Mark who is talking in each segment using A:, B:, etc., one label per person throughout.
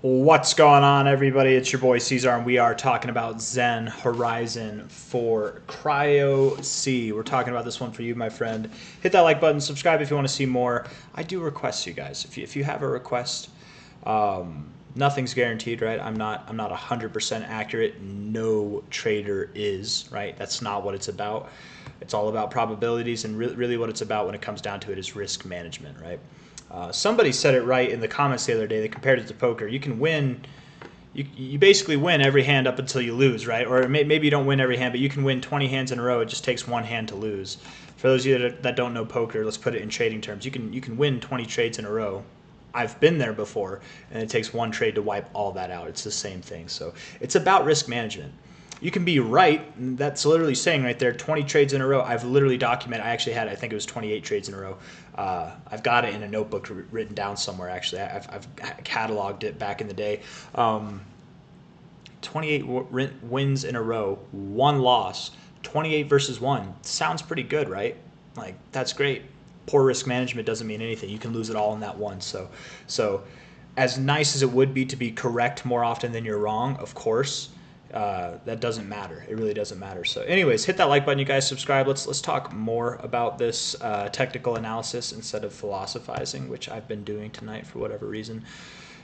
A: What's going on, everybody? It's your boy C-Zar, and we are talking about ZEN Horizen for Cryo C. We're talking about this one for you, my friend. Hit that like button, subscribe if you want to see more. I do request you guys. If you have a request, nothing's guaranteed, right? I'm not 100% accurate. No trader is, right? That's not what it's about. It's all about probabilities, and really what it's about when it comes down to it is risk management, right? Somebody said it right in the comments the other day. They compared it to poker. You can win. You basically win every hand up until you lose, right? Or maybe you don't win every hand, but you can win 20 hands in a row. It just takes one hand to lose. For those of you that don't know poker, let's put it in trading terms. You can win 20 trades in a row. I've been there before, and it takes one trade to wipe all that out. It's the same thing. So it's about risk management. You can be right. That's literally saying right there, 20 trades in a row. I've literally documented. I actually had, I think it was 28 trades in a row. I've got it in a notebook written down somewhere, actually. I've cataloged it back in the day. 28 wins in a row, one loss, 28 versus 1. Sounds pretty good, right? Like, that's great. Poor risk management doesn't mean anything. You can lose it all in that one. So as nice as it would be to be correct more often than you're wrong, of course, that doesn't matter. It really doesn't matter. So anyways, hit that like button, you guys. Subscribe. Let's talk more about this technical analysis instead of philosophizing, which I've been doing tonight for whatever reason.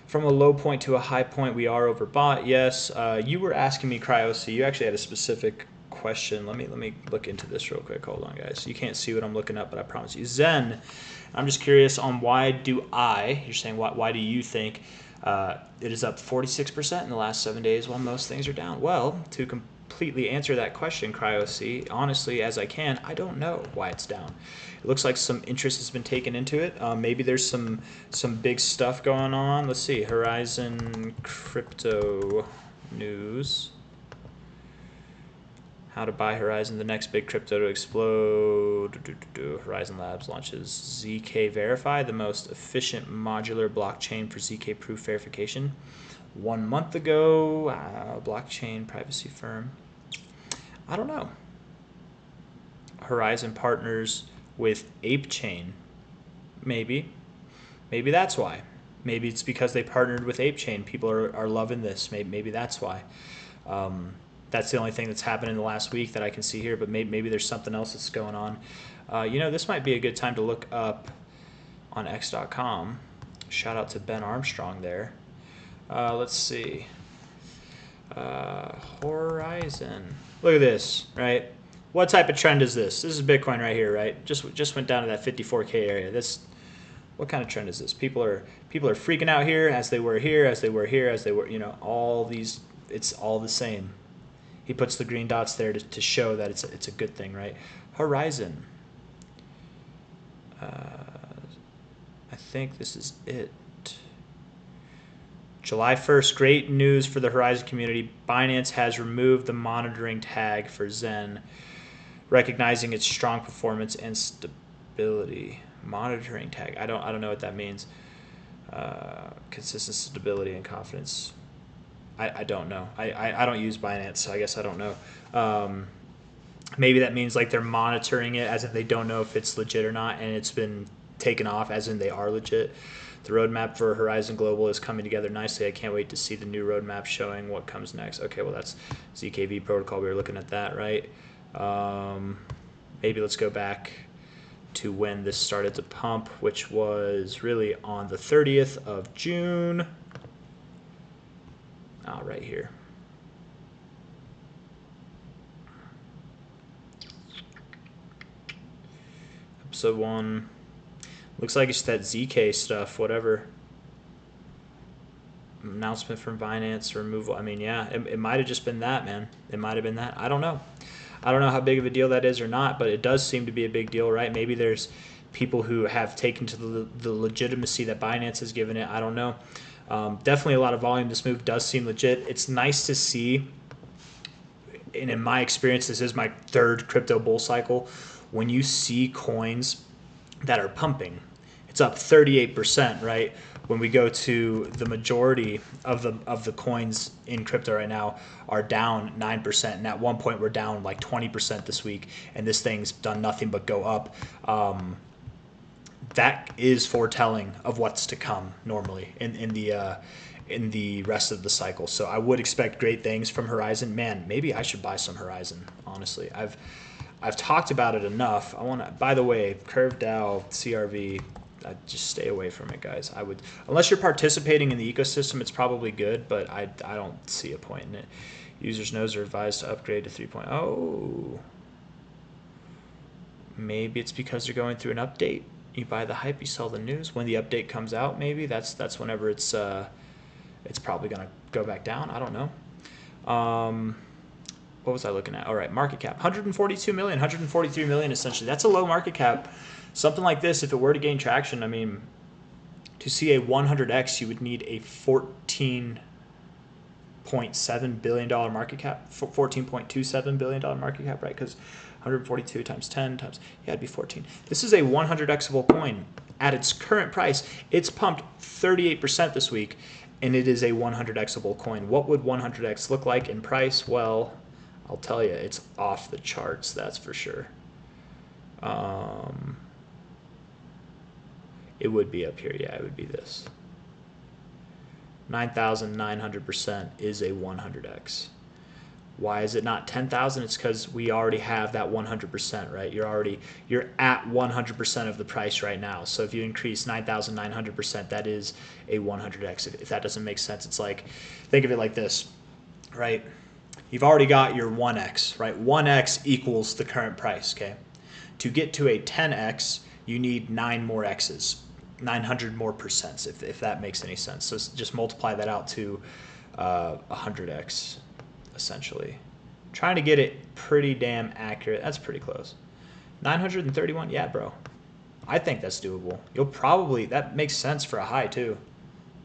A: From a low point to a high point, we are overbought. Yes. You were asking me, CryoC. You actually had a specific question. Let me look into this real quick. Hold on, guys. You can't see what I'm looking up, but I promise you. ZEN. I'm just curious on why do I, you're saying why do you think it is up 46% in the last 7 days while most things are down? Well, to completely answer that question, CryoC, honestly as I can, I don't know why it's down. It looks like some interest has been taken into it. Maybe there's some big stuff going on. Let's see, Horizen crypto news. How to buy Horizen, the next big crypto to explode. Horizen Labs launches ZK Verify, the most efficient modular blockchain for ZK proof verification. 1 month ago, blockchain privacy firm. I don't know. Horizen partners with ApeChain. Maybe that's why. Maybe it's because they partnered with ApeChain. People are loving this. Maybe that's why. That's the only thing that's happened in the last week that I can see here, but maybe there's something else that's going on. This might be a good time to look up on x.com. Shout out to Ben Armstrong there. Let's see. Horizen. Look at this, right? What type of trend is this? This is Bitcoin right here, right? Just went down to that 54K area. What kind of trend is this? People are freaking out here as they were here, as they were here, as they were, all these, it's all the same. He puts the green dots there to show that it's a good thing, right? Horizen. I think this is it. July 1st, great news for the Horizen community. Binance has removed the monitoring tag for ZEN, recognizing its strong performance and stability. Monitoring tag. I don't know what that means. Consistent stability and confidence. I don't know. I don't use Binance, so I guess I don't know. Maybe that means like they're monitoring it as if they don't know if it's legit or not, and it's been taken off as in they are legit. The roadmap for Horizen Global is coming together nicely. I can't wait to see the new roadmap showing what comes next. Okay, well, that's ZKV protocol. We were looking at that, right? Maybe let's go back to when this started to pump, which was really on the 30th of June. Right here. Episode 1. Looks like it's that ZK stuff, whatever. Announcement from Binance, removal. I mean, yeah, it might have just been that, man. It might have been that. I don't know. I don't know how big of a deal that is or not, but it does seem to be a big deal, right? Maybe there's people who have taken to the legitimacy that Binance has given it. I don't know. Definitely a lot of volume. This move does seem legit. It's nice to see, and in my experience, this is my third crypto bull cycle, when you see coins that are pumping. It's up 38%, right? When we go to the majority of the coins in crypto right now are down 9%, and at one point we're down like 20% this week, and this thing's done nothing but go up. That is foretelling of what's to come normally in in the rest of the cycle. So I would expect great things from Horizen. Man, maybe I should buy some Horizen, honestly. I've talked about it enough. I want to, by the way, Curve Dow, CRV, just stay away from it, guys. I would, unless you're participating in the ecosystem, it's probably good, but I don't see a point in it. Users' nodes are advised to upgrade to 3.0. Maybe it's because they're going through an update. You buy the hype, you sell the news. When the update comes out, maybe that's whenever it's probably gonna go back down. I don't know. What was I looking at? All right, market cap, 142 million, 143 million essentially. That's a low market cap. Something like this, if it were to gain traction, I mean, to see a 100x, you would need a $14.7 billion market cap, $14.27 billion market cap, right? Because 142 times 10 times, yeah, it'd be 14. This is a 100xable coin. At its current price, it's pumped 38% this week, and it is a 100xable coin. What would 100x look like in price? Well, I'll tell you, it's off the charts, that's for sure. It would be up here, yeah, it would be this. 9,900% is a 100x. Why is it not 10,000? It's because we already have that 100%, right? You're at 100% of the price right now. So if you increase 9,900%, that is a 100x. If that doesn't make sense, it's like, think of it like this, right? You've already got your 1x, right? 1x equals the current price, okay? To get to a 10x, you need 9 more x's, 900 more percents, if that makes any sense. So just multiply that out to 100x, essentially. Trying to get it pretty damn accurate. That's pretty close. 931, yeah, bro. I think that's doable. You'll probably, that makes sense for a high too.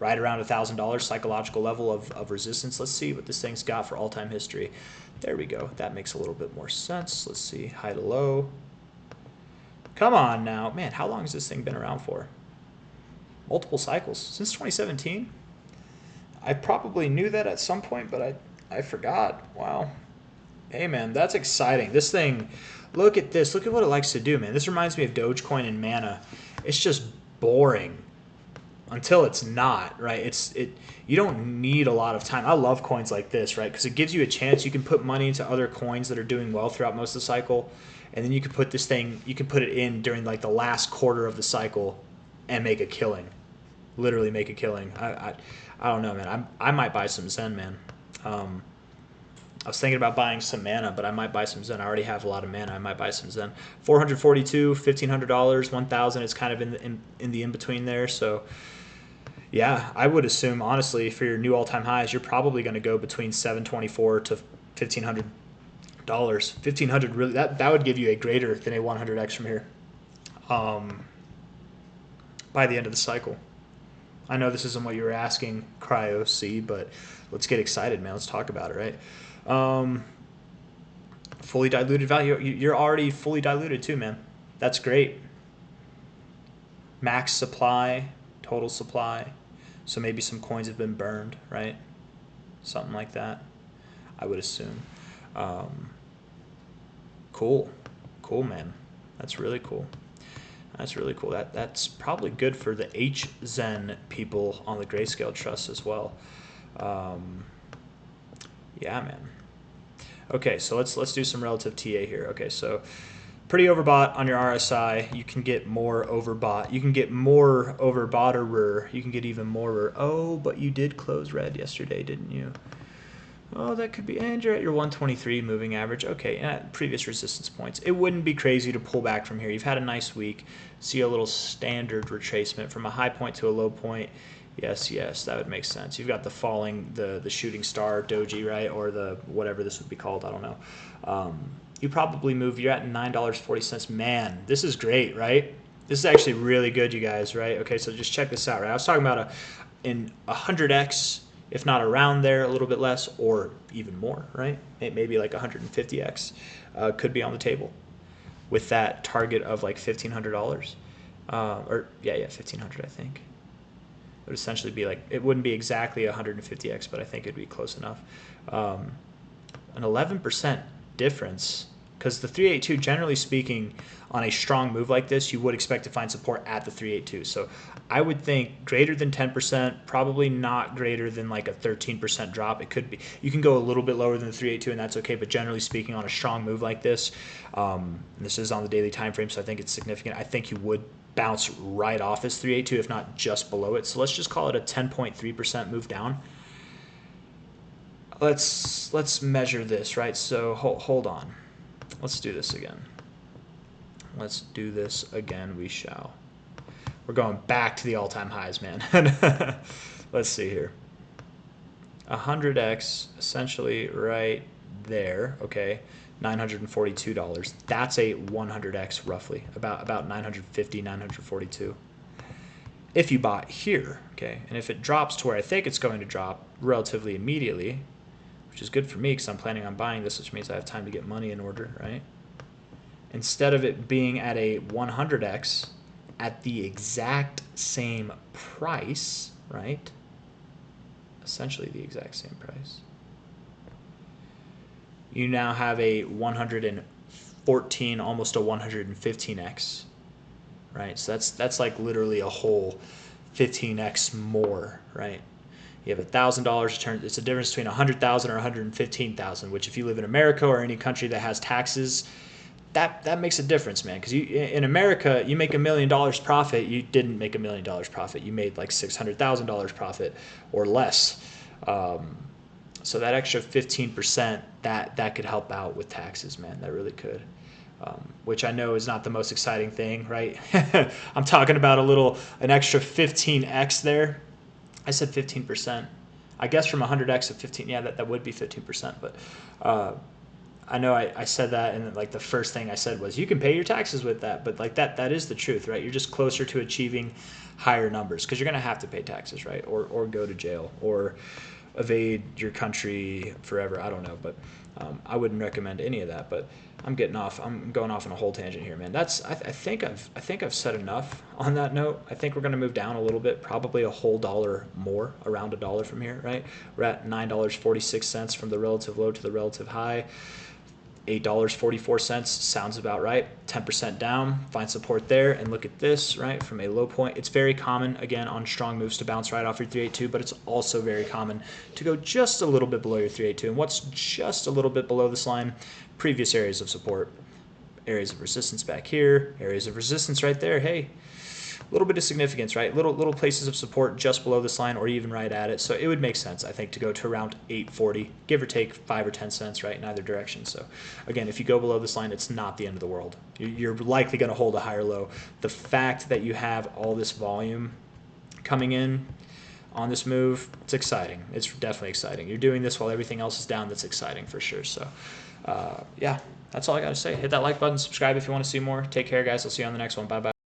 A: Right around $1,000 psychological level of resistance. Let's see what this thing's got for all-time history. There we go. That makes a little bit more sense. Let's see, high to low. Come on now. Man, how long has this thing been around for? Multiple cycles. Since 2017? I probably knew that at some point, but I forgot. Wow. Hey, man, that's exciting. This thing, look at this. Look at what it likes to do, man. This reminds me of Dogecoin and Mana. It's just boring until it's not, right? You don't need a lot of time. I love coins like this, right? Because it gives you a chance. You can put money into other coins that are doing well throughout most of the cycle, and then you can put this thing, you can put it in during like the last quarter of the cycle and make a killing. Literally make a killing. I don't know, man. I might buy some ZEN, man. I was thinking about buying some Mana, but I might buy some ZEN. I already have a lot of Mana. I might buy some ZEN. 442, $1,500, 1,000. It's kind of in the in-between there. So, yeah, I would assume, honestly, for your new all-time highs, you're probably going to go between $724 to $1,500. $1,500, really, that would give you a greater than a 100x from here by the end of the cycle. I know this isn't what you were asking, Cryo C, but let's get excited, man. Let's talk about it, right? Fully diluted value. You're already fully diluted too, man. That's great. Max supply, total supply. So maybe some coins have been burned, right? Something like that, I would assume. Cool, man. That's really cool. That's really cool. That's probably good for the HZEN people on the Grayscale Trust as well. Yeah, man. Okay, so let's do some relative TA here. Okay, so pretty overbought on your RSI. You can get more overbought. You can get more overbought. You can get even more. Oh, but you did close red yesterday, didn't you? Oh, that could be, and you're at your 123 moving average. Okay, at previous resistance points. It wouldn't be crazy to pull back from here. You've had a nice week. See a little standard retracement from a high point to a low point. Yes, that would make sense. You've got the falling, the shooting star doji, right? Or the whatever this would be called. I don't know. You probably move. You're at $9.40. Man, this is great, right? This is actually really good, you guys, right? Okay, so just check this out, right? I was talking about in 100x, if not around there, a little bit less, or even more, right? Maybe like 150x could be on the table with that target of like $1,500. Or yeah, $1,500, I think. It would essentially be like, it wouldn't be exactly 150x, but I think it'd be close enough. An 11% difference because the 382, generally speaking, on a strong move like this, you would expect to find support at the 382. So I would think greater than 10%, probably not greater than like a 13% drop. It could be, you can go a little bit lower than the 382 and that's okay, but generally speaking, on a strong move like this, this is on the daily time frame, so I think it's significant. I think you would bounce right off this 382, if not just below it. So let's just call it a 10.3% move down. Let's measure this, right? So hold on. Let's do this again. Let's do this again, we shall. We're going back to the all-time highs, man. Let's see here. 100x, essentially right there, okay? $942. That's a 100x roughly, about 950, 942. If you bought here, okay, and if it drops to where I think it's going to drop relatively immediately, which is good for me because I'm planning on buying this, which means I have time to get money in order, right? Instead of it being at a 100x at the exact same price, right? Essentially the exact same price. You now have a 114, almost a 115x, right? So that's like literally a whole 15x more, right? You have $1,000 return. It's a difference between 100,000 or 115,000, which if you live in America or any country that has taxes, that makes a difference, man. Because in America, you make $1 million profit, you didn't make $1 million profit. You made like $600,000 profit or less. So that extra 15%, that could help out with taxes, man. That really could. Which I know is not the most exciting thing, right? I'm talking about an extra 15x there. I said 15%. I guess from 100x to 15, yeah, that would be 15%. But I know I said that, and like the first thing I said was you can pay your taxes with that. But like that is the truth, right? You're just closer to achieving higher numbers because you're gonna have to pay taxes, right? Or go to jail or evade your country forever. I don't know, but I wouldn't recommend any of that. But I'm going off on a whole tangent here, man. I think I've said enough on that note. I think we're going to move down a little bit, probably a whole dollar more, around $1 from here, right? We're at $9.46 from the relative low to the relative high. $8.44 sounds about right. 10% down, find support there, and look at this, right? From a low point, it's very common, again, on strong moves to bounce right off your 382, but it's also very common to go just a little bit below your 382. And what's just a little bit below this line? Previous areas of support, areas of resistance back here, areas of resistance right there. Hey, a little bit of significance, right? Little places of support just below this line or even right at it. So it would make sense, I think, to go to around 840, give or take 5 or 10 cents, right, in either direction. So again, if you go below this line, it's not the end of the world. You're likely going to hold a higher low. The fact that you have all this volume coming in on this move, it's exciting. It's definitely exciting. You're doing this while everything else is down. That's exciting for sure. So yeah, that's all I got to say. Hit that like button, subscribe if you want to see more. Take care, guys. I'll see you on the next one. Bye-bye.